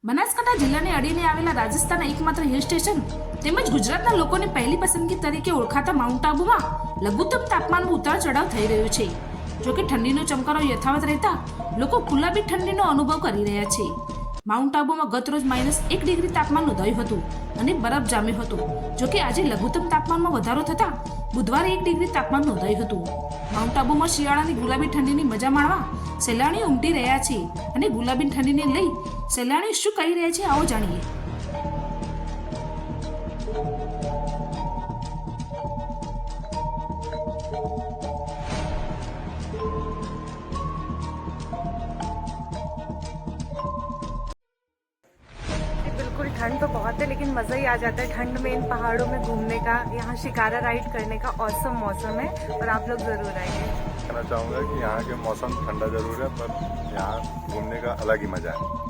બનાસકાંઠા જિલ્લાને અડીને આવેલા રાજસ્થાનના એકમાત્ર હિલ સ્ટેશન તેમજ ગુજરાતના લોકોની પહેલી પસંદગી તરીકે ઓળખાતા માઉન્ટ આબુમાં લઘુત્તમ તાપમાનમાં ઉતાર ચઢાવ થઈ રહ્યો છે. જોકે ઠંડીનો ચમકારો યથાવત રહેતા લોકો ગુલાબી ઠંડીનો અનુભવ કરી રહ્યા છે. માઉન્ટ આબુમાં ગત રોજ -1 ડિગ્રી તાપમાન નોંધાયું હતું અને બરફ જામ્યો હતો. જોકે આજે લઘુત્તમ તાપમાનમાં વધારો થતા બુધવારે 1 ડિગ્રી તાપમાન નોંધાયું હતું. માઉન્ટ આબુમાં શિયાળાની ગુલાબી ઠંડીની મજા માણવા સહેલાણીઓ ઉમટી રહ્યા છે અને ગુલાબી ઠંડીને લઈ સહેલાણીઓ શું કહી રહ્યા છે આવો જાણીએ. बिल्कुल ठंड तो बहुत है लेकिन मज़ा ही आ जाता है ठंड में इन पहाड़ों में घूमने का. यहाँ शिकारा राइड करने का औसम मौसम है और आप लोग ज़रूर आइए. कहना चाहूँगा कि यहाँ के मौसम ठंडा ज़रूर है पर यहाँ घूमने का अलग ही मज़ा है.